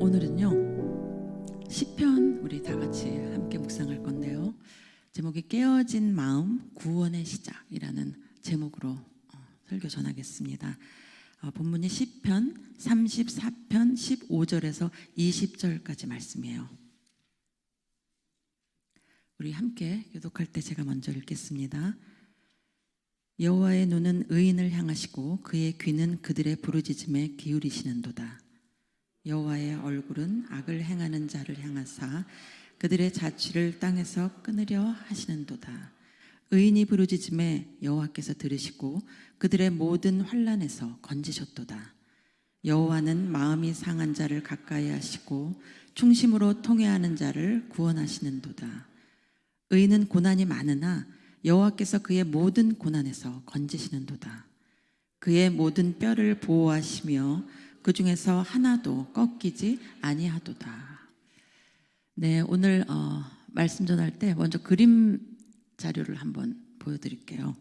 오늘은요 시편 우리 다 같이 함께 묵상할 건데요. 제목이 깨어진 마음 구원의 시작이라는 제목으로 설교 전하겠습니다. 본문이 시편 34편 15절에서 20절까지 말씀이에요. 우리 함께 교독할 때 제가 먼저 읽겠습니다. 여호와의 눈은 의인을 향하시고 그의 귀는 그들의 부르짖음에 기울이시는도다. 여호와의 얼굴은 악을 행하는 자를 향하사 그들의 자취를 땅에서 끊으려 하시는도다. 의인이 부르짖음에 여호와께서 들으시고 그들의 모든 환난에서 건지셨도다. 여호와는 마음이 상한 자를 가까이 하시고 충심으로 통회하는 자를 구원하시는도다. 의인은 고난이 많으나 여호와께서 그의 모든 고난에서 건지시는도다. 그의 모든 뼈를 보호하시며 그 중에서 하나도 꺾이지 아니하도다. 네, 오늘 말씀 전할 때 먼저 그림 자료를 한번 보여드릴게요.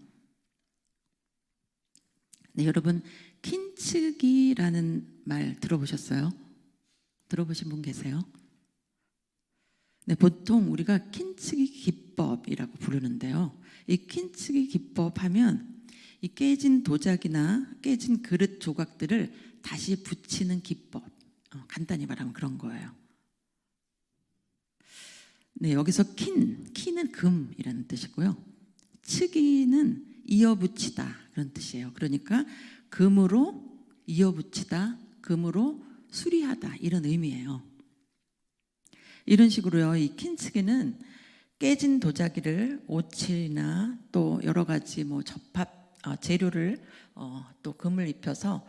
네, 여러분 킨츠기라는 말 들어보셨어요? 들어보신 분 계세요? 네, 보통 우리가 킨츠기 기법이라고 부르는데요. 이 킨츠기 기법 하면 이 깨진 도자기나 깨진 그릇 조각들을 다시 붙이는 기법, 간단히 말하면 그런 거예요. 네, 여기서 키는 금이라는 뜻이고요. 츠기는 이어붙이다 그런 뜻이에요. 그러니까 금으로 이어붙이다, 금으로 수리하다 이런 의미예요. 이런 식으로요, 이 킨츠기는 깨진 도자기를 오칠이나 또 여러 가지 접합 재료를 또 금을 입혀서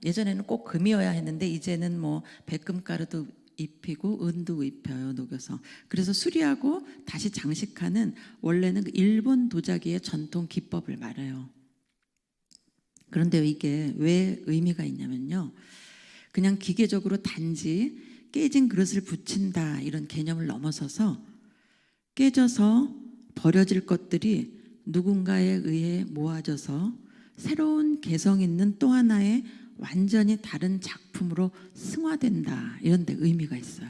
예전에는 꼭 금이어야 했는데 이제는 백금가루도 입히고 은도 입혀요, 녹여서. 그래서 수리하고 다시 장식하는 원래는 그 일본 도자기의 전통 기법을 말해요. 그런데 이게 왜 의미가 있냐면요, 그냥 기계적으로 단지 깨진 그릇을 붙인다 이런 개념을 넘어서서 깨져서 버려질 것들이 누군가에 의해 모아져서 새로운 개성 있는 또 하나의 완전히 다른 작품으로 승화된다 이런 데 의미가 있어요.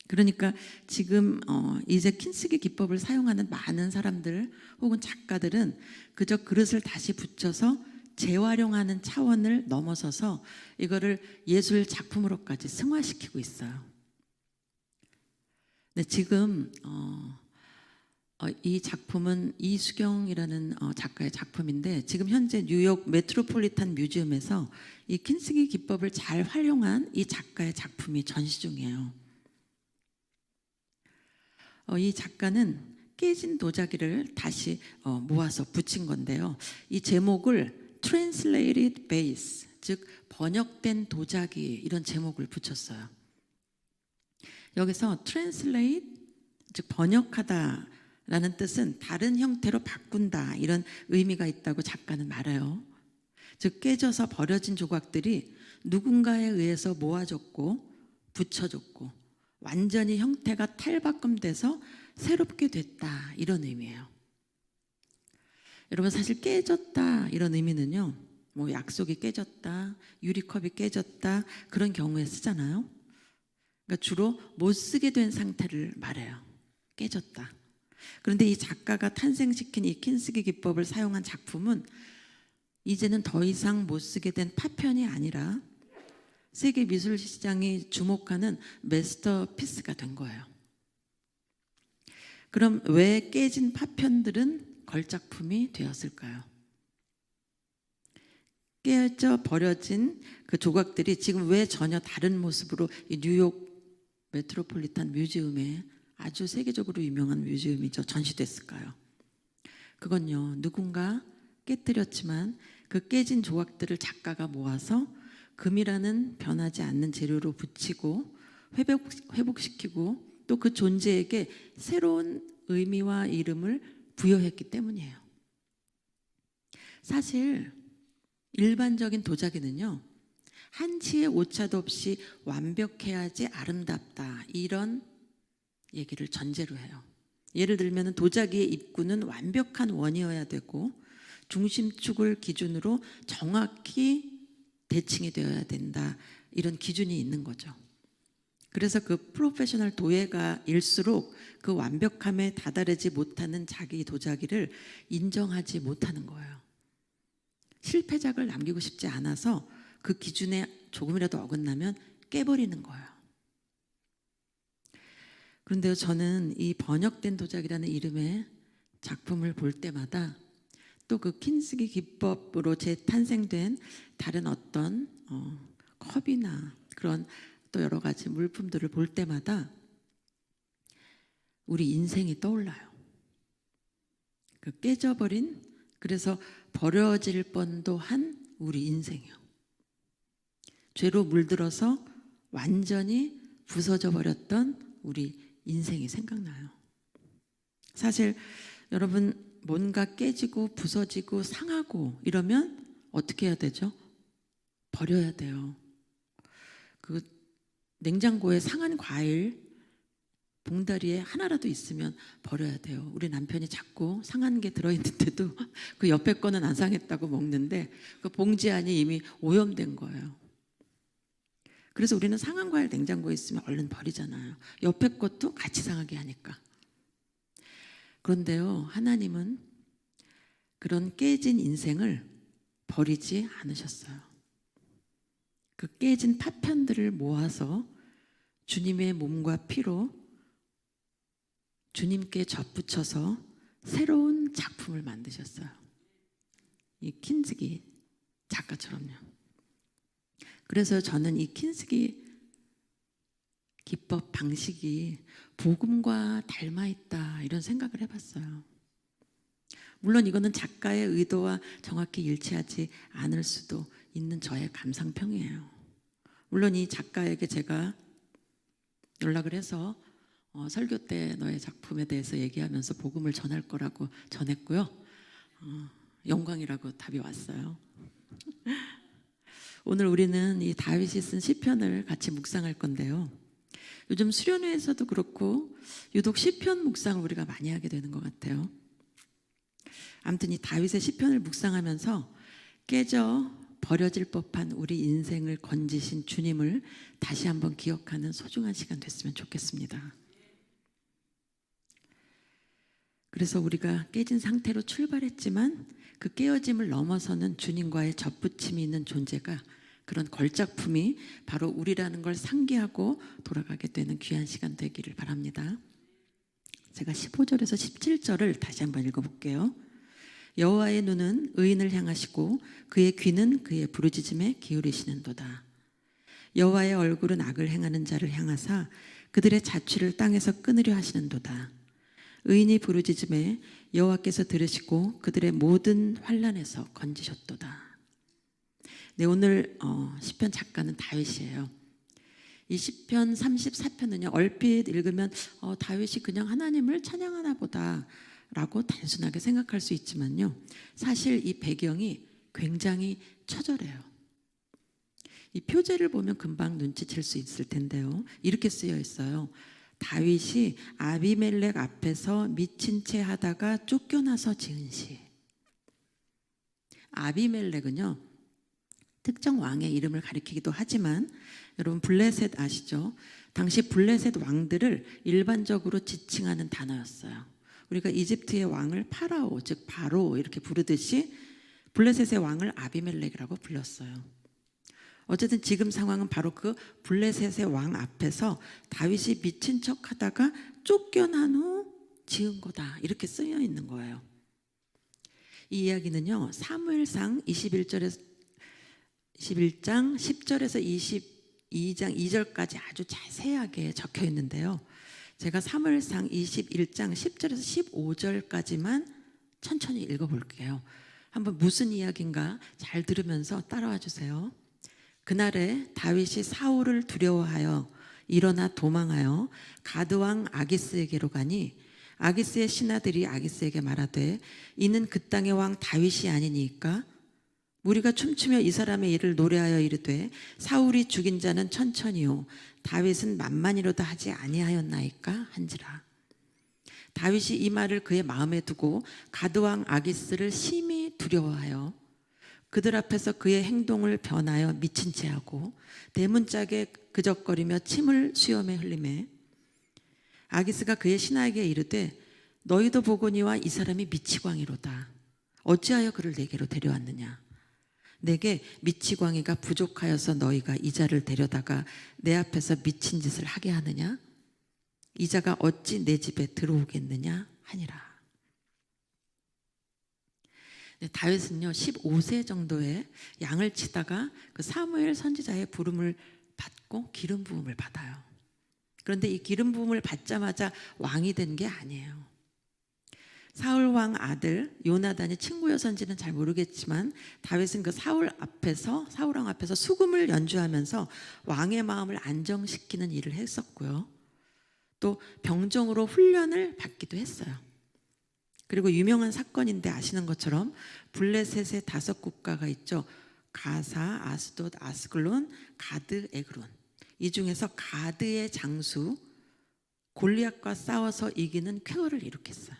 그러니까 지금 이제 킨츠기 기법을 사용하는 많은 사람들 혹은 작가들은 그저 그릇을 다시 붙여서 재활용하는 차원을 넘어서서 이거를 예술 작품으로까지 승화시키고 있어요. 네, 지금 이 작품은 이수경이라는 작가의 작품인데 지금 현재 뉴욕 메트로폴리탄 뮤지엄에서 이 킨츠기 기법을 잘 활용한 이 작가의 작품이 전시 중이에요. 이 작가는 깨진 도자기를 다시 모아서 붙인 건데요. 이 제목을 Translated Vase, 즉 번역된 도자기 이런 제목을 붙였어요. 여기서 Translate, 즉 번역하다 라는 뜻은 다른 형태로 바꾼다 이런 의미가 있다고 작가는 말해요. 즉 깨져서 버려진 조각들이 누군가에 의해서 모아졌고 붙여졌고 완전히 형태가 탈바꿈돼서 새롭게 됐다 이런 의미예요. 여러분 사실 깨졌다 이런 의미는요, 약속이 깨졌다, 유리컵이 깨졌다 그런 경우에 쓰잖아요. 그러니까 주로 못 쓰게 된 상태를 말해요. 깨졌다. 그런데 이 작가가 탄생시킨 이 킨츠기 기법을 사용한 작품은 이제는 더 이상 못 쓰게 된 파편이 아니라 세계 미술 시장이 주목하는 마스터피스가 된 거예요. 그럼 왜 깨진 파편들은 걸작품이 되었을까요? 깨져 버려진 그 조각들이 지금 왜 전혀 다른 모습으로 이 뉴욕 메트로폴리탄 뮤지엄에 아주 세계적으로 유명한 뮤지엄이죠, 전시됐을까요? 그건요, 누군가 깨뜨렸지만 그 깨진 조각들을 작가가 모아서 금이라는 변하지 않는 재료로 붙이고 회복시키고 또 그 존재에게 새로운 의미와 이름을 부여했기 때문이에요. 사실 일반적인 도자기는요, 한치의 오차도 없이 완벽해야지 아름답다 이런 얘기를 전제로 해요. 예를 들면 도자기의 입구는 완벽한 원이어야 되고 중심축을 기준으로 정확히 대칭이 되어야 된다 이런 기준이 있는 거죠. 그래서 그 프로페셔널 도예가일수록 그 완벽함에 다다르지 못하는 자기 도자기를 인정하지 못하는 거예요. 실패작을 남기고 싶지 않아서 그 기준에 조금이라도 어긋나면 깨버리는 거예요. 그런데요, 저는 이 번역된 도자기라는 이름의 작품을 볼 때마다 또 그 킨스기 기법으로 재탄생된 다른 어떤 컵이나 그런 또 여러 가지 물품들을 볼 때마다 우리 인생이 떠올라요. 그 깨져버린, 그래서 버려질 뻔도 한 우리 인생이요. 죄로 물들어서 완전히 부서져 버렸던 우리 인생이 생각나요. 사실 여러분, 뭔가 깨지고 부서지고 상하고 이러면 어떻게 해야 되죠? 버려야 돼요. 그 냉장고에 상한 과일 봉다리에 하나라도 있으면 버려야 돼요. 우리 남편이 자꾸 상한 게 들어있는데도 그 옆에 거는 안 상했다고 먹는데 그 봉지 안이 이미 오염된 거예요. 그래서 우리는 상한 과일 냉장고에 있으면 얼른 버리잖아요. 옆에 것도 같이 상하게 하니까. 그런데요, 하나님은 그런 깨진 인생을 버리지 않으셨어요. 그 깨진 파편들을 모아서 주님의 몸과 피로 주님께 접붙여서 새로운 작품을 만드셨어요. 이 킨스기 작가처럼요. 그래서 저는 이 킨스기 기법 방식이 복음과 닮아 있다, 이런 생각을 해봤어요. 물론 이거는 작가의 의도와 정확히 일치하지 않을 수도 있는 저의 감상평이에요. 물론 이 작가에게 제가 연락을 해서 설교 때 너의 작품에 대해서 얘기하면서 복음을 전할 거라고 전했고요. 영광이라고 답이 왔어요. 오늘 우리는 이 다윗이 쓴 시편을 같이 묵상할 건데요. 요즘 수련회에서도 그렇고 유독 시편 묵상을 우리가 많이 하게 되는 것 같아요. 아무튼 이 다윗의 시편을 묵상하면서 깨져 버려질 법한 우리 인생을 건지신 주님을 다시 한번 기억하는 소중한 시간 됐으면 좋겠습니다. 그래서 우리가 깨진 상태로 출발했지만 그 깨어짐을 넘어서는 주님과의 접붙임이 있는 존재가, 그런 걸작품이 바로 우리라는 걸 상기하고 돌아가게 되는 귀한 시간 되기를 바랍니다. 제가 15절에서 17절을 다시 한번 읽어볼게요. 여호와의 눈은 의인을 향하시고 그의 귀는 그의 부르짖음에 기울이시는도다. 여호와의 얼굴은 악을 행하는 자를 향하사 그들의 자취를 땅에서 끊으려 하시는도다. 의인이 부르짖음에 여호와께서 들으시고 그들의 모든 환난에서 건지셨도다. 네, 오늘 시편 작가는 다윗이에요. 이 시편 34편은요, 얼핏 읽으면 다윗이 그냥 하나님을 찬양하나 보다 라고 단순하게 생각할 수 있지만요, 사실 이 배경이 굉장히 처절해요. 이 표제를 보면 금방 눈치챌 수 있을 텐데요, 이렇게 쓰여 있어요. 다윗이 아비멜렉 앞에서 미친 채 하다가 쫓겨나서 지은 시. 아비멜렉은요, 특정 왕의 이름을 가리키기도 하지만 여러분 블레셋 아시죠? 당시 블레셋 왕들을 일반적으로 지칭하는 단어였어요. 우리가 이집트의 왕을 파라오, 즉 바로 이렇게 부르듯이 블레셋의 왕을 아비멜렉이라고 불렀어요. 어쨌든 지금 상황은 바로 그 블레셋의 왕 앞에서 다윗이 미친 척 하다가 쫓겨난 후 지은 거다, 이렇게 쓰여 있는 거예요. 이 이야기는요, 사무엘상 21장 10절에서 22장 2절까지 아주 자세하게 적혀 있는데요, 제가 사무엘상 21장 10절에서 15절까지만 천천히 읽어볼게요. 한번 무슨 이야기인가 잘 들으면서 따라와 주세요. 그날에 다윗이 사울을 두려워하여 일어나 도망하여 가드왕 아기스에게로 가니 아기스의 신하들이 아기스에게 말하되 이는 그 땅의 왕 다윗이 아니니까 우리가 춤추며 이 사람의 일을 노래하여 이르되 사울이 죽인 자는 천천히요 다윗은 만만이로다 하지 아니하였나이까 한지라. 다윗이 이 말을 그의 마음에 두고 가드왕 아기스를 심히 두려워하여 그들 앞에서 그의 행동을 변하여 미친 채 하고 대문짝에 그적거리며 침을 수염에 흘리매 아기스가 그의 신하에게 이르되 너희도 보거니와 이 사람이 미치광이로다. 어찌하여 그를 내게로 데려왔느냐. 내게 미치광이가 부족하여서 너희가 이 자를 데려다가 내 앞에서 미친 짓을 하게 하느냐. 이 자가 어찌 내 집에 들어오겠느냐 하니라. 다윗은요 15세 정도에 양을 치다가 그 사무엘 선지자의 부름을 받고 기름 부음을 받아요. 그런데 이 기름 부음을 받자마자 왕이 된 게 아니에요. 사울 왕 아들 요나단이 친구여서인지는 잘 모르겠지만 다윗은 그 사울 왕 앞에서 수금을 연주하면서 왕의 마음을 안정시키는 일을 했었고요. 또 병정으로 훈련을 받기도 했어요. 그리고 유명한 사건인데 아시는 것처럼 블레셋의 5국가가 있죠. 가사, 아스돗, 아스글론, 가드, 에그론. 이 중에서 가드의 장수 골리앗과 싸워서 이기는 쾌거를 일으켰어요.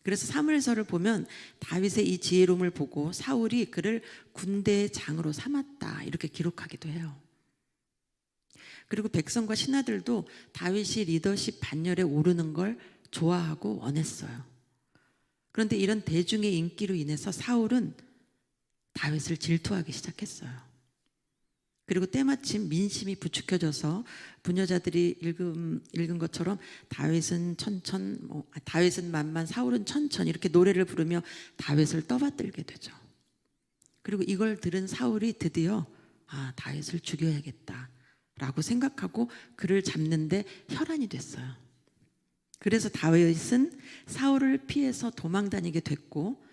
그래서 사무엘서를 보면 다윗의 이 지혜로움을 보고 사울이 그를 군대의 장으로 삼았다 이렇게 기록하기도 해요. 그리고 백성과 신하들도 다윗이 리더십 반열에 오르는 걸 좋아하고 원했어요. 그런데 이런 대중의 인기로 인해서 사울은 다윗을 질투하기 시작했어요. 그리고 때마침 민심이 부추겨져서 부녀자들이 읽은 것처럼 다윗은 다윗은 만만 라울은 천천 이렇게 노래를 부르며 다윗을 떠받들게 되죠. 그리고 이걸 들은 사울이 드디어 다윗을 죽여야겠다라고 생각하고 그를 잡는데 혈안이 됐어요. 그래서 다윗은 사울을 피해서 도망다니게 됐고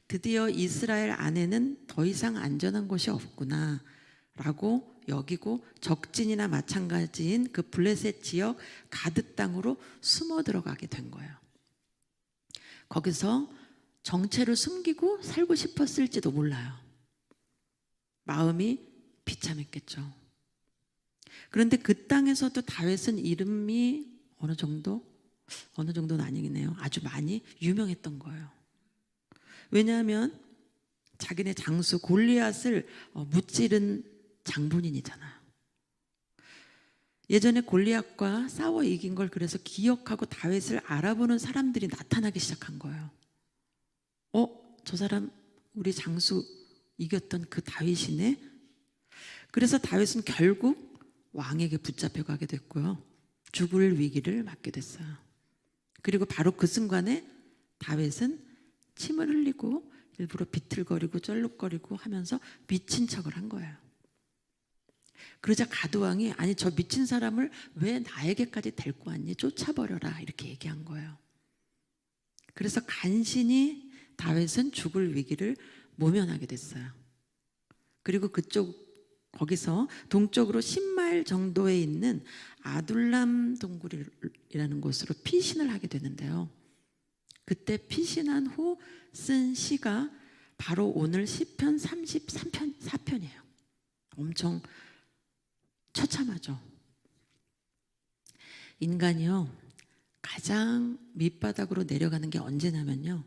드디어 이스라엘 안에는 더 이상 안전한 곳이 없구나 라고 여기고 적진이나 마찬가지인 그 블레셋 지역 가드 땅으로 숨어 들어가게 된 거예요. 거기서 정체를 숨기고 살고 싶었을지도 몰라요. 마음이 비참했겠죠. 그런데 그 땅에서도 다윗은 이름이 어느 정도는 아니겠네요. 아주 많이 유명했던 거예요. 왜냐하면 자기네 장수 골리앗을 무찌른 장본인이잖아요. 예전에 골리앗과 싸워 이긴 걸 그래서 기억하고 다윗을 알아보는 사람들이 나타나기 시작한 거예요. 저 사람 우리 장수 이겼던 그 다윗이네. 그래서 다윗은 결국 왕에게 붙잡혀가게 됐고요. 죽을 위기를 맞게 됐어요. 그리고 바로 그 순간에 다윗은 침을 흘리고 일부러 비틀거리고 쩔룩거리고 하면서 미친 척을 한 거예요. 그러자 가드왕이 아니 저 미친 사람을 왜 나에게까지 데리고 왔니? 쫓아버려라 이렇게 얘기한 거예요. 그래서 간신히 다윗은 죽을 위기를 모면하게 됐어요. 그리고 거기서 동쪽으로 10마일 정도에 있는 아둘람 동굴이라는 곳으로 피신을 하게 되는데요. 그때 피신한 후 쓴 시가 바로 오늘 시편 33편4편이에요. 엄청 처참하죠. 인간이요 가장 밑바닥으로 내려가는 게 언제냐면요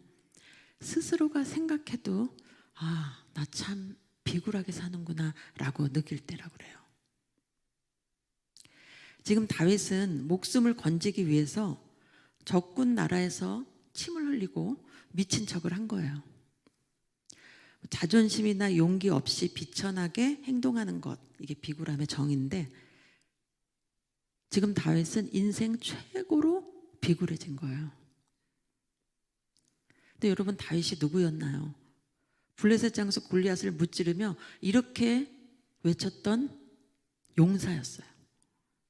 스스로가 생각해도 나 참 비굴하게 사는구나 라고 느낄 때라고 그래요. 지금 다윗은 목숨을 건지기 위해서 적군 나라에서 침을 흘리고 미친 척을 한 거예요. 자존심이나 용기 없이 비천하게 행동하는 것, 이게 비굴함의 정의인데 지금 다윗은 인생 최고로 비굴해진 거예요. 근데 여러분 다윗이 누구였나요? 블레셋 장수 골리앗을 무찌르며 이렇게 외쳤던 용사였어요.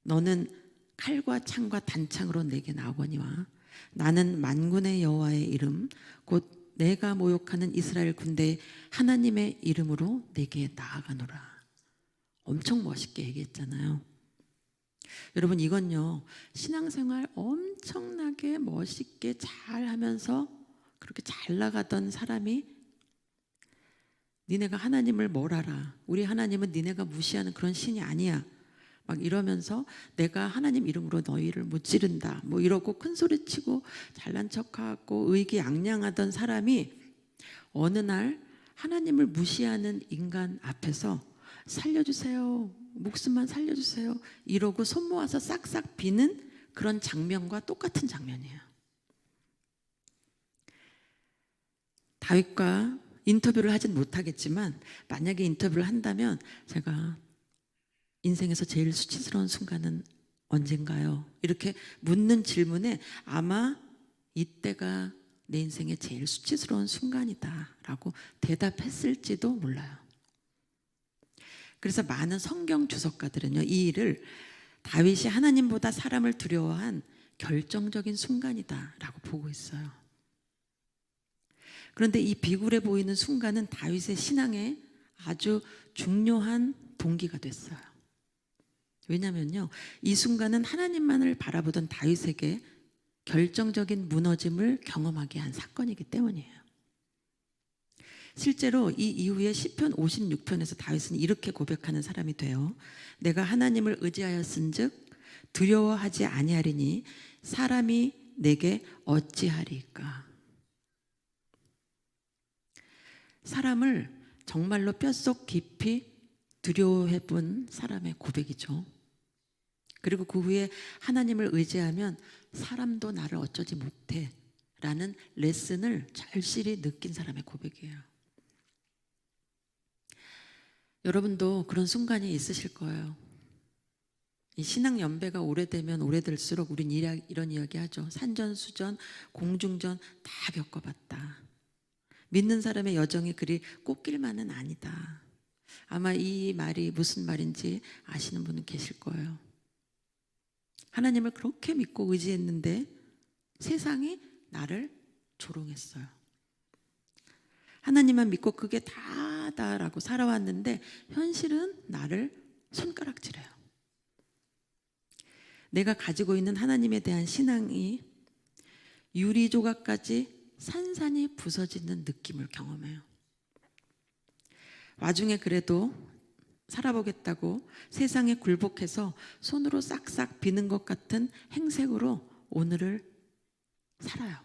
너는 칼과 창과 단창으로 내게 나오거니와 나는 만군의 여호와의 이름 곧 내가 모욕하는 이스라엘 군대의 하나님의 이름으로 내게 나아가노라. 엄청 멋있게 얘기했잖아요. 여러분 이건요 신앙생활 엄청나게 멋있게 잘 하면서 그렇게 잘 나가던 사람이 니네가 하나님을 뭘 알아? 우리 하나님은 니네가 무시하는 그런 신이 아니야. 막 이러면서 내가 하나님 이름으로 너희를 무찌른다 뭐 이러고 큰소리치고 잘난 척하고 의기양양하던 사람이 어느 날 하나님을 무시하는 인간 앞에서 살려주세요, 목숨만 살려주세요 이러고 손 모아서 싹싹 비는 그런 장면과 똑같은 장면이에요. 다윗과 인터뷰를 하진 못하겠지만 만약에 인터뷰를 한다면 제가 인생에서 제일 수치스러운 순간은 언젠가요? 이렇게 묻는 질문에 아마 이때가 내 인생의 제일 수치스러운 순간이다라고 대답했을지도 몰라요. 그래서 많은 성경 주석가들은요, 이 일을 다윗이 하나님보다 사람을 두려워한 결정적인 순간이다라고 보고 있어요. 그런데 이 비굴해 보이는 순간은 다윗의 신앙에 아주 중요한 동기가 됐어요. 왜냐면요, 이 순간은 하나님만을 바라보던 다윗에게 결정적인 무너짐을 경험하게 한 사건이기 때문이에요. 실제로 이 이후에 시편 56편에서 다윗은 이렇게 고백하는 사람이 돼요. 내가 하나님을 의지하였은즉 두려워하지 아니하리니 사람이 내게 어찌하리까. 사람을 정말로 뼛속 깊이 두려워해 본 사람의 고백이죠. 그리고 그 후에 하나님을 의지하면 사람도 나를 어쩌지 못해 라는 레슨을 절실히 느낀 사람의 고백이에요. 여러분도 그런 순간이 있으실 거예요. 이 신앙 연배가 오래되면 오래될수록 우린 이런 이야기 하죠. 산전수전, 공중전 다 겪어봤다. 믿는 사람의 여정이 그리 꽃길만은 아니다. 아마 이 말이 무슨 말인지 아시는 분은 계실 거예요. 하나님을 그렇게 믿고 의지했는데 세상이 나를 조롱했어요. 하나님만 믿고 그게 다다라고 살아왔는데 현실은 나를 손가락질해요. 내가 가지고 있는 하나님에 대한 신앙이 유리 조각까지 산산이 부서지는 느낌을 경험해요. 와중에 그래도 살아보겠다고 세상에 굴복해서 손으로 싹싹 비는 것 같은 행색으로 오늘을 살아요.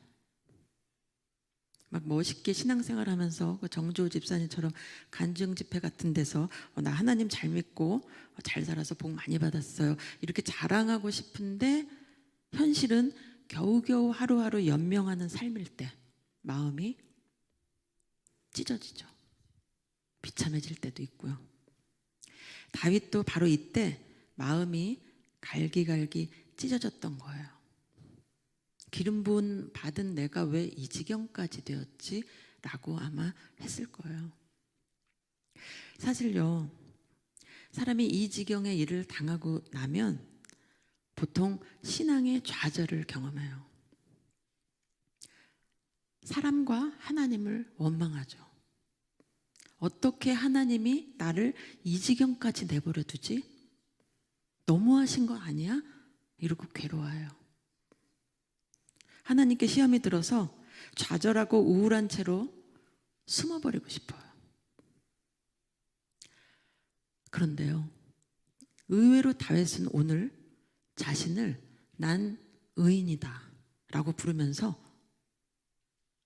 막 멋있게 신앙생활하면서 정주호 집사님처럼 간증 집회 같은 데서 나 하나님 잘 믿고 잘 살아서 복 많이 받았어요 이렇게 자랑하고 싶은데 현실은 겨우겨우 하루하루 연명하는 삶일 때 마음이 찢어지죠. 비참해질 때도 있고요. 다윗도 바로 이때 마음이 갈기갈기 찢어졌던 거예요. 기름 부은 받은 내가 왜 이 지경까지 되었지? 라고 아마 했을 거예요. 사실요, 사람이 이 지경의 일을 당하고 나면 보통 신앙의 좌절을 경험해요. 사람과 하나님을 원망하죠. 어떻게 하나님이 나를 이 지경까지 내버려 두지? 너무하신 거 아니야? 이러고 괴로워해요. 하나님께 시험이 들어서 좌절하고 우울한 채로 숨어버리고 싶어요. 그런데요, 의외로 다윗은 오늘 자신을 난 의인이다 라고 부르면서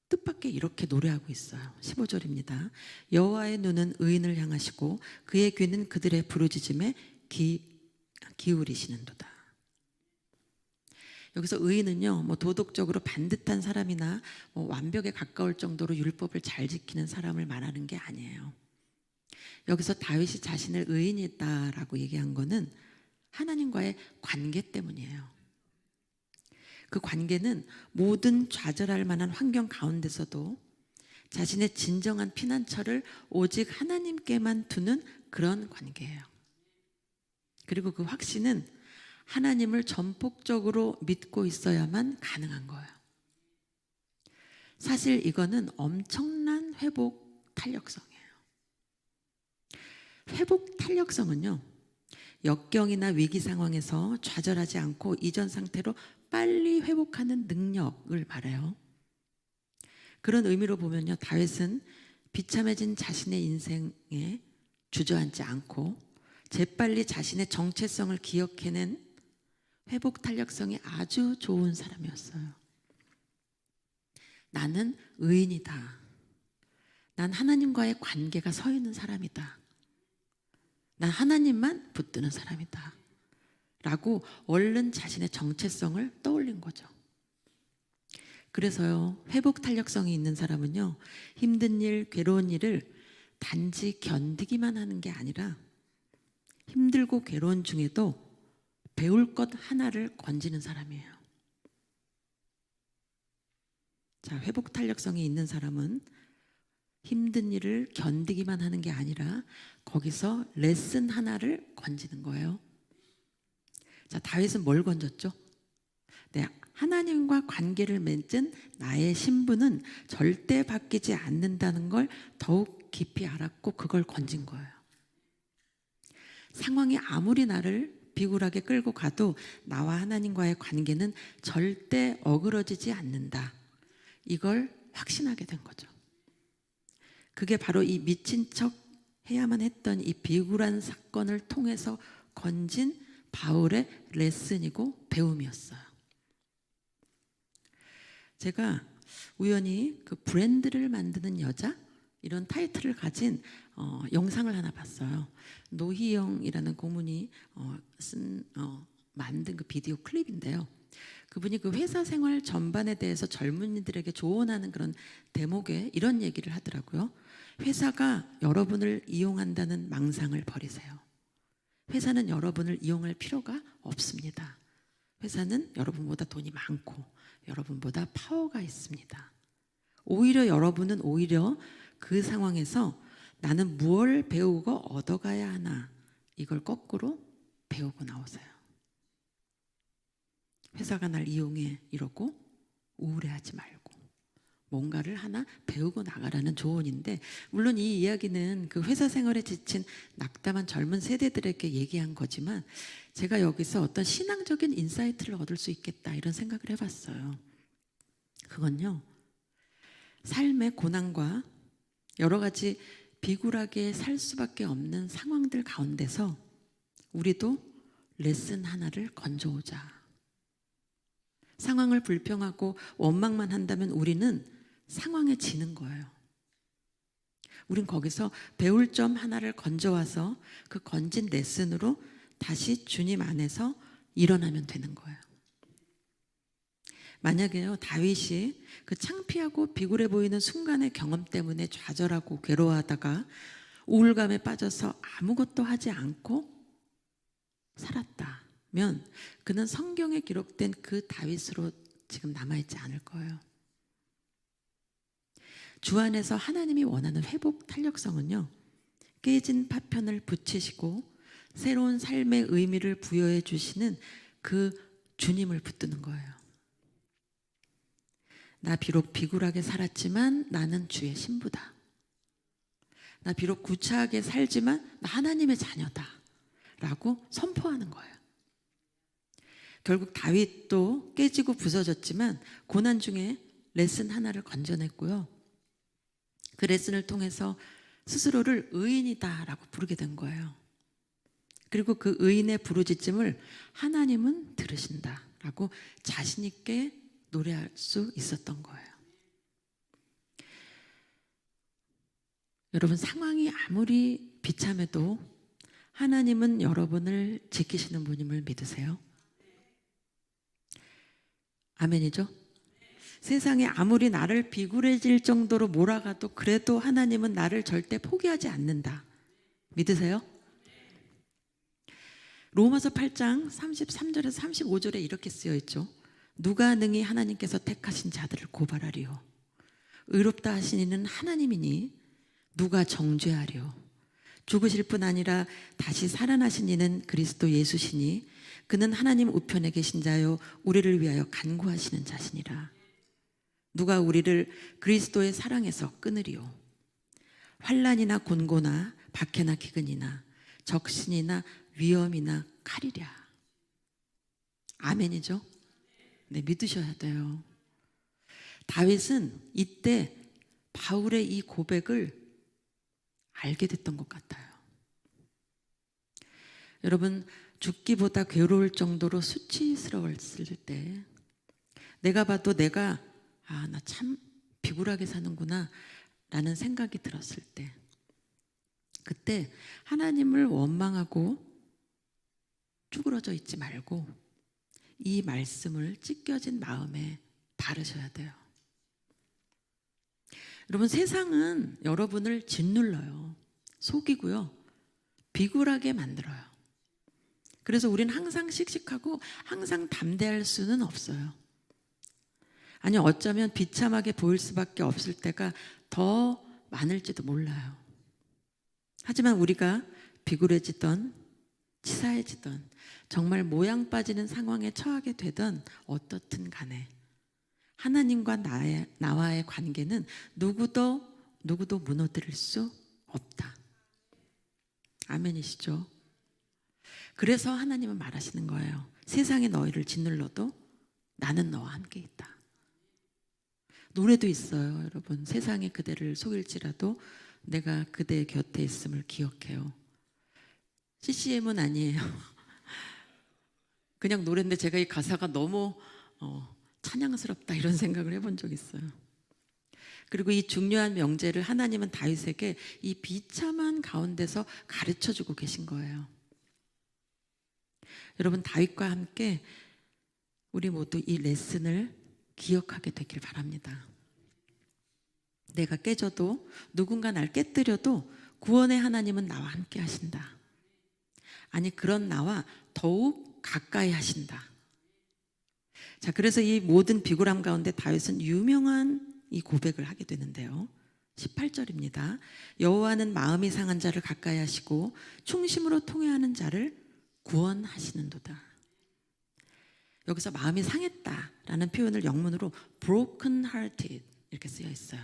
뜻밖의 이렇게 노래하고 있어요. 15절입니다. 여호와의 눈은 의인을 향하시고 그의 귀는 그들의 부르짖음에 기울이시는도다. 여기서 의인은요, 도덕적으로 반듯한 사람이나 완벽에 가까울 정도로 율법을 잘 지키는 사람을 말하는 게 아니에요. 여기서 다윗이 자신을 의인이다라고 얘기한 거는 하나님과의 관계 때문이에요. 그 관계는 모든 좌절할 만한 환경 가운데서도 자신의 진정한 피난처를 오직 하나님께만 두는 그런 관계예요. 그리고 그 확신은 하나님을 전폭적으로 믿고 있어야만 가능한 거예요. 사실 이거는 엄청난 회복 탄력성이에요. 회복 탄력성은요, 역경이나 위기 상황에서 좌절하지 않고 이전 상태로 빨리 회복하는 능력을 말해요. 그런 의미로 보면요, 다윗은 비참해진 자신의 인생에 주저앉지 않고 재빨리 자신의 정체성을 기억해낸 회복 탄력성이 아주 좋은 사람이었어요. 나는 의인이다. 난 하나님과의 관계가 서 있는 사람이다. 난 하나님만 붙드는 사람이다. 라고 얼른 자신의 정체성을 떠올린 거죠. 그래서요, 회복 탄력성이 있는 사람은요, 힘든 일, 괴로운 일을 단지 견디기만 하는 게 아니라 힘들고 괴로운 중에도 배울 것 하나를 건지는 사람이에요. 자, 회복 탄력성이 있는 사람은 힘든 일을 견디기만 하는 게 아니라 거기서 레슨 하나를 건지는 거예요. 자, 다윗은 뭘 건졌죠? 네, 하나님과 관계를 맺은 나의 신분은 절대 바뀌지 않는다는 걸 더욱 깊이 알았고 그걸 건진 거예요. 상황이 아무리 나를 비굴하게 끌고 가도 나와 하나님과의 관계는 절대 어그러지지 않는다. 이걸 확신하게 된 거죠. 그게 바로 이 미친 척 해야만 했던 이 비굴한 사건을 통해서 건진 바울의 레슨이고 배움이었어요. 제가 우연히 그 브랜드를 만드는 여자 이런 타이틀을 가진 영상을 하나 봤어요. 노희영이라는 고문이 만든 그 비디오 클립인데요. 그분이 그 회사 생활 전반에 대해서 젊은이들에게 조언하는 그런 대목에 이런 얘기를 하더라고요. 회사가 여러분을 이용한다는 망상을 버리세요. 회사는 여러분을 이용할 필요가 없습니다. 회사는 여러분보다 돈이 많고 여러분보다 파워가 있습니다. 오히려 여러분은 그 상황에서 나는 무엇을 배우고 얻어가야 하나 이걸 거꾸로 배우고 나오세요. 회사가 날 이용해 이러고 우울해하지 말고 뭔가를 하나 배우고 나가라는 조언인데, 물론 이 이야기는 그 회사 생활에 지친 낙담한 젊은 세대들에게 얘기한 거지만 제가 여기서 어떤 신앙적인 인사이트를 얻을 수 있겠다 이런 생각을 해봤어요. 그건요, 삶의 고난과 여러 가지 비굴하게 살 수밖에 없는 상황들 가운데서 우리도 레슨 하나를 건져오자. 상황을 불평하고 원망만 한다면 우리는 상황에 지는 거예요. 우린 거기서 배울 점 하나를 건져와서 그 건진 레슨으로 다시 주님 안에서 일어나면 되는 거예요. 만약에요, 다윗이 그 창피하고 비굴해 보이는 순간의 경험 때문에 좌절하고 괴로워하다가 우울감에 빠져서 아무것도 하지 않고 살았다면 그는 성경에 기록된 그 다윗으로 지금 남아있지 않을 거예요. 주 안에서 하나님이 원하는 회복 탄력성은요, 깨진 파편을 붙이시고 새로운 삶의 의미를 부여해 주시는 그 주님을 붙드는 거예요. 나 비록 비굴하게 살았지만 나는 주의 신부다. 나 비록 구차하게 살지만 나 하나님의 자녀다 라고 선포하는 거예요. 결국 다윗도 깨지고 부서졌지만 고난 중에 레슨 하나를 건져냈고요. 그 레슨을 통해서 스스로를 의인이다 라고 부르게 된 거예요. 그리고 그 의인의 부르짖음을 하나님은 들으신다 라고 자신 있게 노래할 수 있었던 거예요. 여러분, 상황이 아무리 비참해도 하나님은 여러분을 지키시는 분임을 믿으세요? 아멘이죠? 세상에 아무리 나를 비굴해질 정도로 몰아가도 그래도 하나님은 나를 절대 포기하지 않는다. 믿으세요? 로마서 8장 33절에서 35절에 이렇게 쓰여 있죠. 누가 능히 하나님께서 택하신 자들을 고발하리요? 의롭다 하신 이는 하나님이니 누가 정죄하리요? 죽으실 뿐 아니라 다시 살아나신 이는 그리스도 예수시니 그는 하나님 우편에 계신 자요 우리를 위하여 간구하시는 자시니라. 누가 우리를 그리스도의 사랑에서 끊으리요? 환난이나 곤고나 박해나 기근이나 적신이나 위험이나 칼이랴. 아멘이죠? 네, 믿으셔야 돼요. 다윗은 이때 바울의 이 고백을 알게 됐던 것 같아요. 여러분, 죽기보다 괴로울 정도로 수치스러웠을 때 내가 봐도 나 참 비굴하게 사는구나 라는 생각이 들었을 때, 그때 하나님을 원망하고 쭈그러져 있지 말고 이 말씀을 찢겨진 마음에 바르셔야 돼요. 여러분, 세상은 여러분을 짓눌러요. 속이고요. 비굴하게 만들어요. 그래서 우리는 항상 씩씩하고 항상 담대할 수는 없어요. 아니, 어쩌면 비참하게 보일 수밖에 없을 때가 더 많을지도 몰라요. 하지만 우리가 비굴해지던 치사해지던 정말 모양 빠지는 상황에 처하게 되던 어떻든 간에 하나님과 나와의 관계는 누구도 무너뜨릴 수 없다. 아멘이시죠? 그래서 하나님은 말하시는 거예요. 세상이 너희를 짓눌러도 나는 너와 함께 있다. 노래도 있어요, 여러분. 세상이 그대를 속일지라도 내가 그대 곁에 있음을 기억해요. CCM은 아니에요. 그냥 노래인데 제가 이 가사가 너무 찬양스럽다 이런 생각을 해본 적 있어요. 그리고 이 중요한 명제를 하나님은 다윗에게 이 비참한 가운데서 가르쳐주고 계신 거예요. 여러분, 다윗과 함께 우리 모두 이 레슨을 기억하게 되길 바랍니다. 내가 깨져도 누군가 날 깨뜨려도 구원의 하나님은 나와 함께 하신다. 아니, 그런 나와 더욱 가까이 하신다. 자, 그래서 이 모든 비굴함 가운데 다윗은 유명한 이 고백을 하게 되는데요. 18절입니다. 여호와는 마음이 상한 자를 가까이 하시고 충심으로 통회하는 자를 구원하시는도다. 여기서 마음이 상했다라는 표현을 영문으로 broken hearted 이렇게 쓰여 있어요.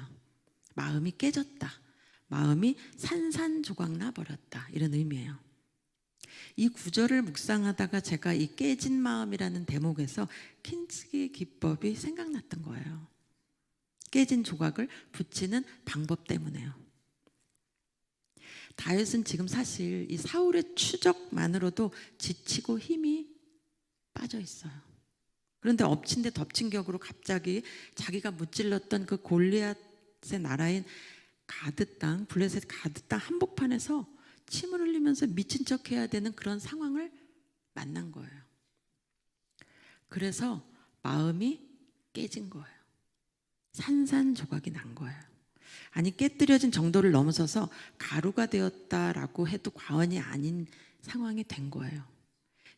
마음이 깨졌다. 마음이 산산조각 나버렸다. 이런 의미예요. 이 구절을 묵상하다가 제가 이 깨진 마음이라는 대목에서 킨츠기 기법이 생각났던 거예요. 깨진 조각을 붙이는 방법 때문에요. 다윗은 지금 사실 이 사울의 추적만으로도 지치고 힘이 빠져 있어요. 그런데 엎친 데 덮친 격으로 갑자기 자기가 무찔렀던 그 골리앗의 나라인 가드 땅, 블레셋 가드 땅 한복판에서 침을 흘리면서 미친 척 해야 되는 그런 상황을 만난 거예요. 그래서 마음이 깨진 거예요. 산산조각이 난 거예요. 아니, 깨뜨려진 정도를 넘어서서 가루가 되었다라고 해도 과언이 아닌 상황이 된 거예요.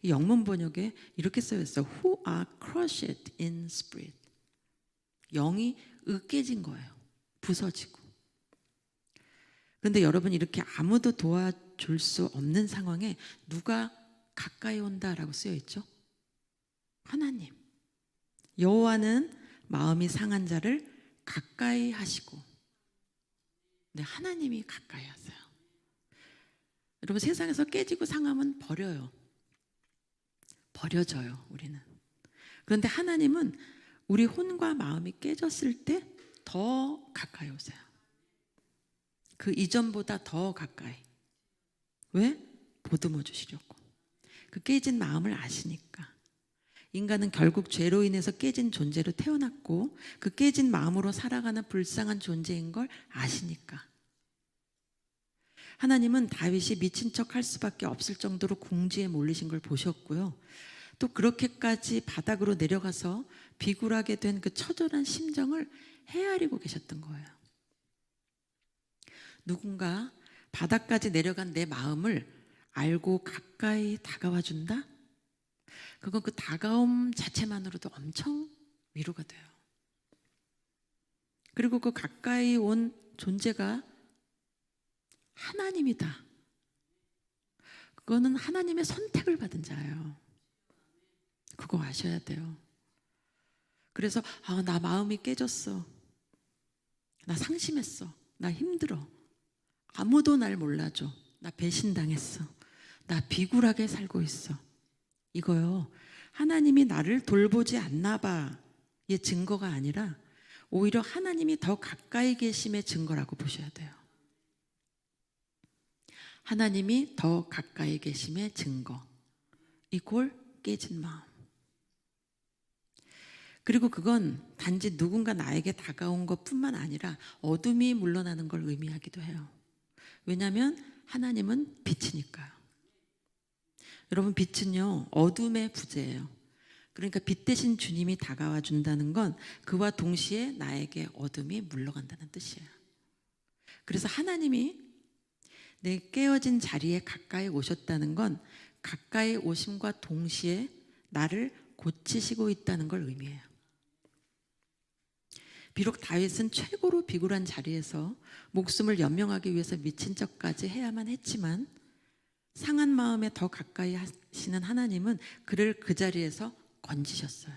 이 영문 번역에 이렇게 써 있어요. Who are crushed in spirit. 영이 으깨진 거예요. 부서지고. 그런데 여러분, 이렇게 아무도 도와줄 수 없는 상황에 누가 가까이 온다라고 쓰여 있죠? 하나님. 여호와는 마음이 상한 자를 가까이 하시고. 네, 하나님이 가까이 하세요. 여러분, 세상에서 깨지고 상하면 버려요. 버려져요, 우리는. 그런데 하나님은 우리 혼과 마음이 깨졌을 때 더 가까이 오세요. 그 이전보다 더 가까이. 왜? 보듬어 주시려고. 그 깨진 마음을 아시니까. 인간은 결국 죄로 인해서 깨진 존재로 태어났고 그 깨진 마음으로 살아가는 불쌍한 존재인 걸 아시니까. 하나님은 다윗이 미친 척 할 수밖에 없을 정도로 궁지에 몰리신 걸 보셨고요. 또 그렇게까지 바닥으로 내려가서 비굴하게 된 그 처절한 심정을 헤아리고 계셨던 거예요. 누군가 바닥까지 내려간 내 마음을 알고 가까이 다가와 준다? 그건 그 다가옴 자체만으로도 엄청 위로가 돼요. 그리고 그 가까이 온 존재가 하나님이다. 그거는 하나님의 선택을 받은 자예요. 그거 아셔야 돼요. 그래서 나 마음이 깨졌어. 나 상심했어. 나 힘들어. 아무도 날 몰라줘. 나 배신당했어. 나 비굴하게 살고 있어. 이거요, 하나님이 나를 돌보지 않나 봐의 증거가 아니라 오히려 하나님이 더 가까이 계심의 증거라고 보셔야 돼요. 하나님이 더 가까이 계심의 증거. 이골 깨진 마음. 그리고 그건 단지 누군가 나에게 다가온 것뿐만 아니라 어둠이 물러나는 걸 의미하기도 해요. 왜냐하면 하나님은 빛이니까요. 여러분, 빛은요 어둠의 부재예요. 그러니까 빛 대신 주님이 다가와 준다는 건 그와 동시에 나에게 어둠이 물러간다는 뜻이에요. 그래서 하나님이 내 깨어진 자리에 가까이 오셨다는 건 가까이 오심과 동시에 나를 고치시고 있다는 걸 의미해요. 비록 다윗은 최고로 비굴한 자리에서 목숨을 연명하기 위해서 미친 척까지 해야만 했지만 상한 마음에 더 가까이 하시는 하나님은 그를 그 자리에서 건지셨어요.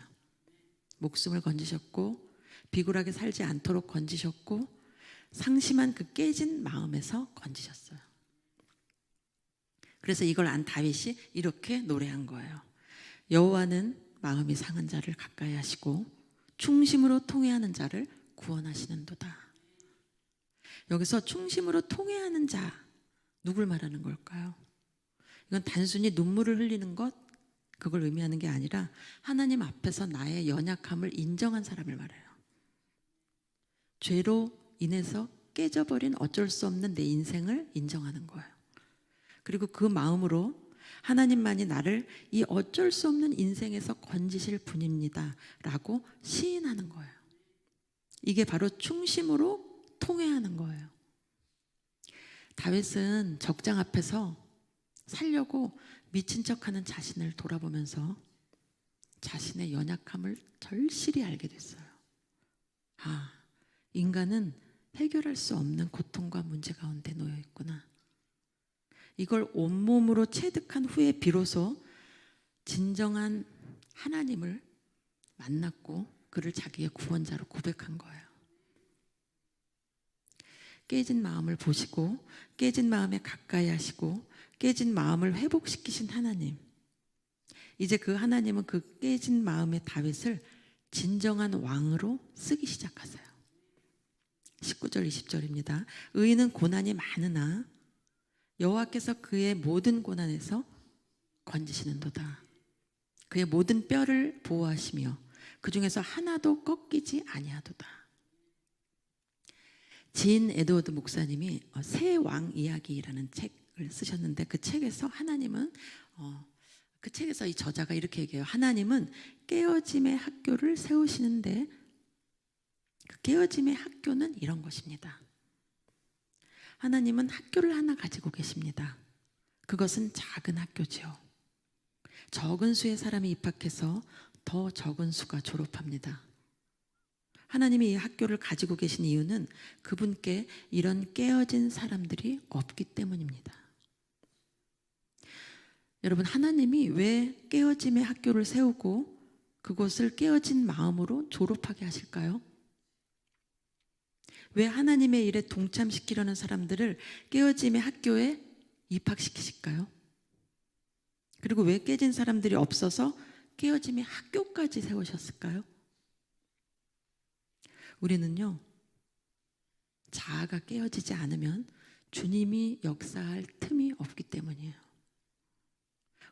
목숨을 건지셨고 비굴하게 살지 않도록 건지셨고 상심한 그 깨진 마음에서 건지셨어요. 그래서 이걸 안 다윗이 이렇게 노래한 거예요. 여호와는 마음이 상한 자를 가까이 하시고 충심으로 통회하는 자를 구원하시는도다. 여기서 충심으로 통회하는 자, 누굴 말하는 걸까요? 이건 단순히 눈물을 흘리는 것, 그걸 의미하는 게 아니라 하나님 앞에서 나의 연약함을 인정한 사람을 말해요. 죄로 인해서 깨져버린 어쩔 수 없는 내 인생을 인정하는 거예요. 그리고 그 마음으로 하나님만이 나를 이 어쩔 수 없는 인생에서 건지실 분입니다 라고 시인하는 거예요. 이게 바로 충심으로 통회하는 거예요. 다윗은 적장 앞에서 살려고 미친 척하는 자신을 돌아보면서 자신의 연약함을 절실히 알게 됐어요. 아, 인간은 해결할 수 없는 고통과 문제 가운데 놓여 있구나. 이걸 온몸으로 체득한 후에 비로소 진정한 하나님을 만났고 그를 자기의 구원자로 고백한 거예요. 깨진 마음을 보시고 깨진 마음에 가까이 하시고 깨진 마음을 회복시키신 하나님. 이제 그 하나님은 그 깨진 마음의 다윗을 진정한 왕으로 쓰기 시작하세요. 19절 20절입니다. 의인은 고난이 많으나 여호와께서 그의 모든 고난에서 건지시는도다. 그의 모든 뼈를 보호하시며 그 중에서 하나도 꺾이지 아니하도다. 진 에드워드 목사님이 새 왕 이야기라는 책을 쓰셨는데 그 책에서 하나님은 그 책에서 이 저자가 이렇게 얘기해요. 하나님은 깨어짐의 학교를 세우시는데 그 깨어짐의 학교는 이런 것입니다. 하나님은 학교를 하나 가지고 계십니다. 그것은 작은 학교죠. 적은 수의 사람이 입학해서 더 적은 수가 졸업합니다. 하나님이 이 학교를 가지고 계신 이유는 그분께 이런 깨어진 사람들이 없기 때문입니다. 여러분, 하나님이 왜 깨어짐의 학교를 세우고 그곳을 깨어진 마음으로 졸업하게 하실까요? 왜 하나님의 일에 동참시키려는 사람들을 깨어짐의 학교에 입학시키실까요? 그리고 왜 깨진 사람들이 없어서 깨어짐의 학교까지 세우셨을까요? 우리는요, 자아가 깨어지지 않으면 주님이 역사할 틈이 없기 때문이에요.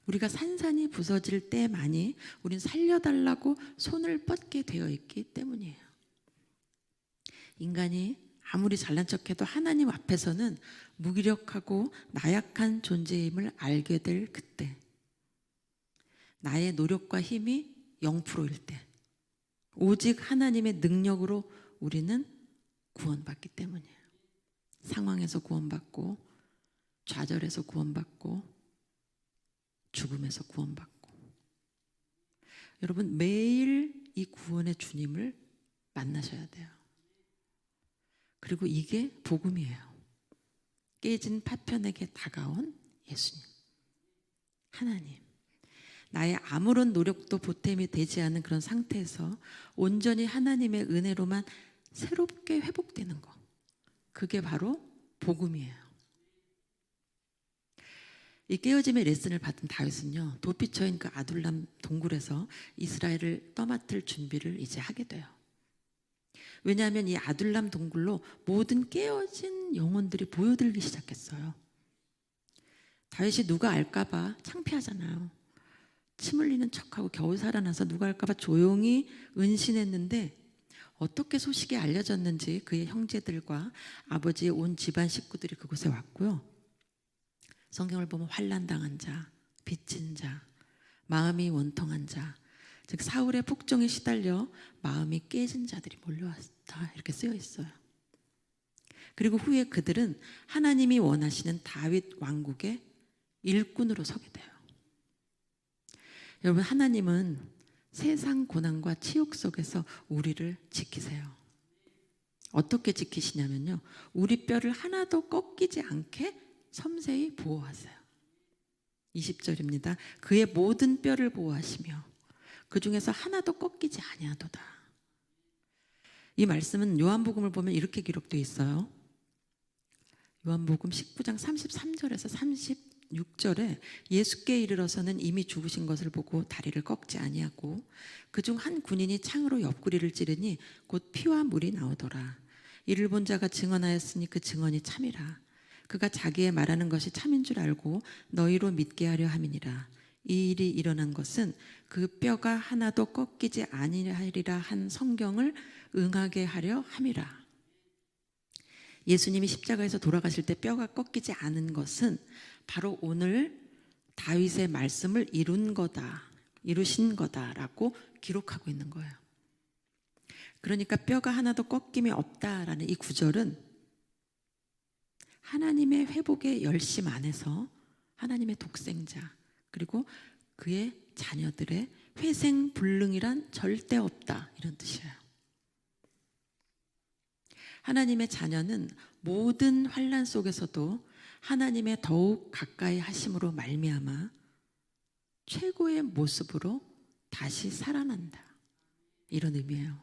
우리가 산산이 부서질 때만이 우린 살려달라고 손을 뻗게 되어 있기 때문이에요. 인간이 아무리 잘난 척해도 하나님 앞에서는 무기력하고 나약한 존재임을 알게 될 그때, 나의 노력과 힘이 0%일 때, 오직 하나님의 능력으로 우리는 구원받기 때문이에요. 상황에서 구원받고, 좌절에서 구원받고, 죽음에서 구원받고. 여러분, 매일 이 구원의 주님을 만나셔야 돼요. 그리고 이게 복음이에요. 깨진 파편에게 다가온 예수님, 하나님. 나의 아무런 노력도 보탬이 되지 않은 그런 상태에서 온전히 하나님의 은혜로만 새롭게 회복되는 것, 그게 바로 복음이에요. 이 깨어짐의 레슨을 받은 다윗은요, 도피처인 그 아둘람 동굴에서 이스라엘을 떠맡을 준비를 이제 하게 돼요. 왜냐하면 이 아둘람 동굴로 모든 깨어진 영혼들이 모여들기 시작했어요. 다윗이 누가 알까봐 창피하잖아요. 침 흘리는 척하고 겨우 살아나서 누가 할까봐 조용히 은신했는데 어떻게 소식이 알려졌는지 그의 형제들과 아버지의 온 집안 식구들이 그곳에 왔고요. 성경을 보면 환난당한 자, 빚진 자, 마음이 원통한 자, 즉 사울의 폭정에 시달려 마음이 깨진 자들이 몰려왔다 이렇게 쓰여 있어요. 그리고 후에 그들은 하나님이 원하시는 다윗 왕국의 일꾼으로 서게 돼요. 여러분, 하나님은 세상 고난과 치욕 속에서 우리를 지키세요. 어떻게 지키시냐면요, 우리 뼈를 하나도 꺾이지 않게 섬세히 보호하세요. 20절입니다. 그의 모든 뼈를 보호하시며 그 중에서 하나도 꺾이지 아니하도다. 이 말씀은 요한복음을 보면 이렇게 기록되어 있어요. 요한복음 19장 33절에서 36절에 예수께 이르러서는 이미 죽으신 것을 보고 다리를 꺾지 아니하고 그중 한 군인이 창으로 옆구리를 찌르니 곧 피와 물이 나오더라. 이를 본 자가 증언하였으니 그 증언이 참이라. 그가 자기의 말하는 것이 참인 줄 알고 너희로 믿게 하려 함이니라. 이 일이 일어난 것은 그 뼈가 하나도 꺾이지 아니하리라 한 성경을 응하게 하려 함이라. 예수님이 십자가에서 돌아가실 때 뼈가 꺾이지 않은 것은 바로 오늘 다윗의 말씀을 이루신 거다라고 기록하고 있는 거예요. 그러니까 뼈가 하나도 꺾임이 없다라는 이 구절은 하나님의 회복의 열심 안에서 하나님의 독생자 그리고 그의 자녀들의 회생불능이란 절대 없다 이런 뜻이에요. 하나님의 자녀는 모든 환난 속에서도 하나님의 더욱 가까이 하심으로 말미암아 최고의 모습으로 다시 살아난다 이런 의미예요.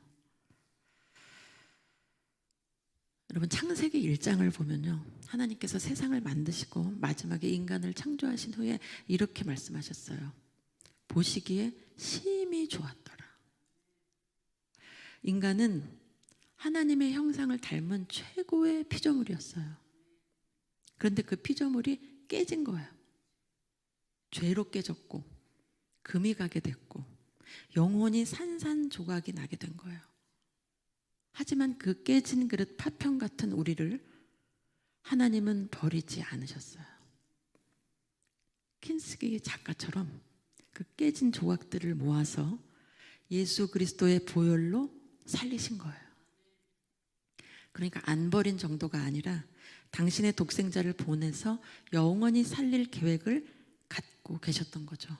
여러분, 창세기 1장을 보면요, 하나님께서 세상을 만드시고 마지막에 인간을 창조하신 후에 이렇게 말씀하셨어요. 보시기에 심히 좋았더라. 인간은 하나님의 형상을 닮은 최고의 피조물이었어요. 그런데 그 피조물이 깨진 거예요. 죄로 깨졌고 금이 가게 됐고 영혼이 산산조각이 나게 된 거예요. 하지만 그 깨진 그릇 파편 같은 우리를 하나님은 버리지 않으셨어요. 킨스기 작가처럼 그 깨진 조각들을 모아서 예수 그리스도의 보혈로 살리신 거예요. 그러니까 안 버린 정도가 아니라 당신의 독생자를 보내서 영원히 살릴 계획을 갖고 계셨던 거죠.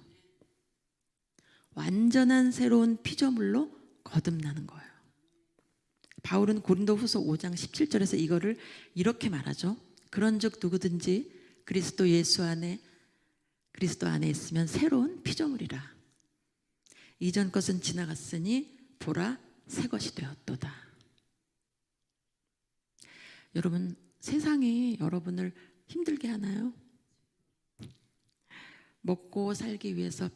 완전한 새로운 피조물로 거듭나는 거예요. 바울은 고린도후서 5장 17절에서 이거를 이렇게 말하죠. 그런즉 누구든지 그리스도 안에 있으면 새로운 피조물이라. 이전 것은 지나갔으니 보라 새 것이 되었도다. 여러분, 세상이 여러분을 힘들게 하나요? 먹고 살기 위해서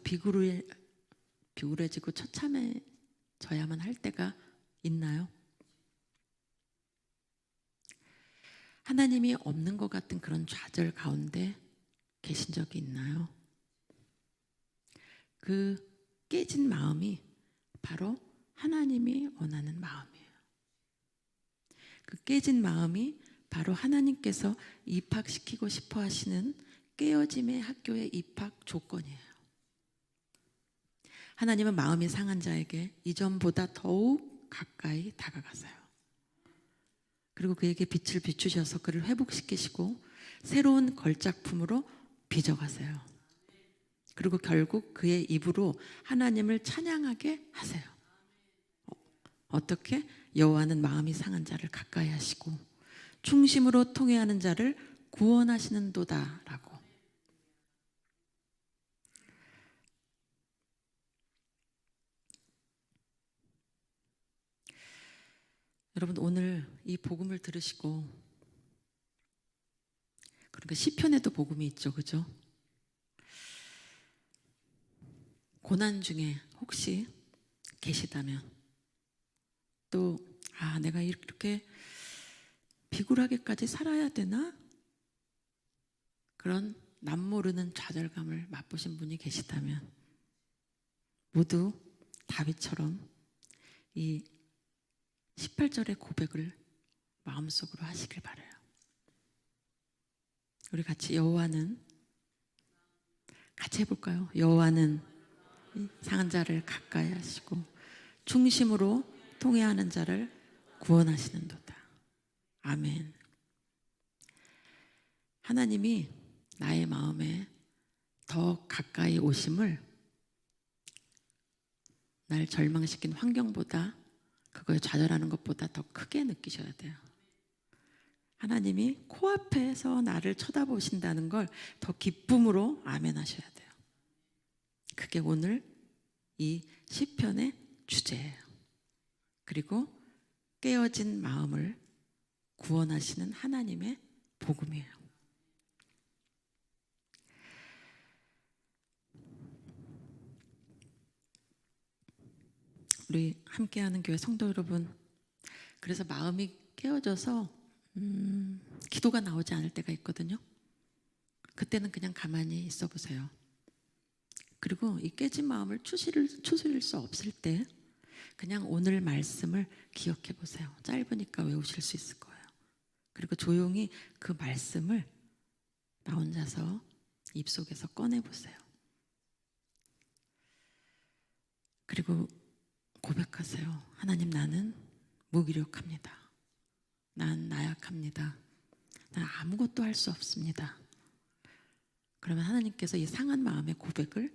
비굴해지고 처참해져야만 할 때가 있나요? 하나님이 없는 것 같은 그런 좌절 가운데 계신 적이 있나요? 그 깨진 마음이 바로 하나님이 원하는 마음이에요. 그 깨진 마음이 바로 하나님께서 입학시키고 싶어 하시는 깨어짐의 학교의 입학 조건이에요. 하나님은 마음이 상한 자에게 이전보다 더욱 가까이 다가가세요. 그리고 그에게 빛을 비추셔서 그를 회복시키시고 새로운 걸작품으로 빚어가세요. 그리고 결국 그의 입으로 하나님을 찬양하게 하세요. 어떻게? 여호와는 마음이 상한 자를 가까이 하시고 중심으로 통회하는 자를 구원하시는도다라고. 여러분, 오늘 이 복음을 들으시고, 그러니까 시편에도 복음이 있죠, 그죠? 고난 중에 혹시 계시다면, 또 내가 이렇게 비굴하게까지 살아야 되나? 그런 남모르는 좌절감을 맛보신 분이 계시다면 모두 다윗처럼 이 18절의 고백을 마음속으로 하시길 바라요. 우리 같이 같이 해볼까요? 여호와는 상한 자를 가까이 하시고 중심으로 통회하는 자를 구원하시는도다. 아멘. 하나님이 나의 마음에 더 가까이 오심을 날 절망시킨 환경보다, 그거에 좌절하는 것보다 더 크게 느끼셔야 돼요. 하나님이 코앞에서 나를 쳐다보신다는 걸 더 기쁨으로 아멘 하셔야 돼요. 그게 오늘 이 시편의 주제예요. 그리고 깨어진 마음을 구원하시는 하나님의 복음이에요. 우리 함께하는 교회 성도 여러분, 그래서 마음이 깨어져서 기도가 나오지 않을 때가 있거든요. 그때는 그냥 가만히 있어 보세요. 그리고 이 깨진 마음을 추스릴 수 없을 때 그냥 오늘 말씀을 기억해 보세요. 짧으니까 외우실 수 있을 거예요. 그리고 조용히 그 말씀을 나 혼자서 입속에서 꺼내 보세요. 그리고 고백하세요. 하나님, 나는 무기력합니다. 난 나약합니다. 난 아무것도 할 수 없습니다. 그러면 하나님께서 이 상한 마음의 고백을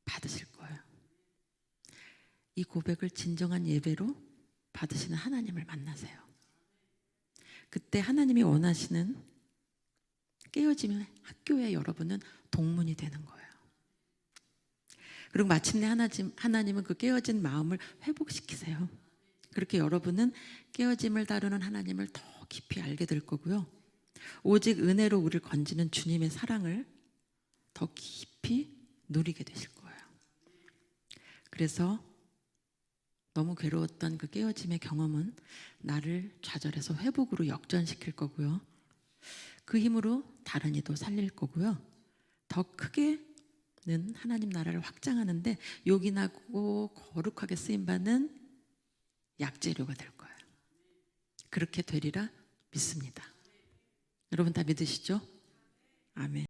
받으실 거예요. 이 고백을 진정한 예배로 받으시는 하나님을 만나세요. 그때 하나님이 원하시는 깨어짐의 학교에 여러분은 동문이 되는 거예요. 그리고 마침내 하나님은 그 깨어진 마음을 회복시키세요. 그렇게 여러분은 깨어짐을 다루는 하나님을 더 깊이 알게 될 거고요. 오직 은혜로 우리를 건지는 주님의 사랑을 더 깊이 누리게 되실 거예요. 그래서 너무 괴로웠던 그 깨어짐의 경험은 나를 좌절해서 회복으로 역전시킬 거고요. 그 힘으로 다른 이도 살릴 거고요. 더 크게는 하나님 나라를 확장하는데 요긴하고 거룩하게 쓰임받는 약재료가 될 거예요. 그렇게 되리라 믿습니다. 여러분 다 믿으시죠? 아멘.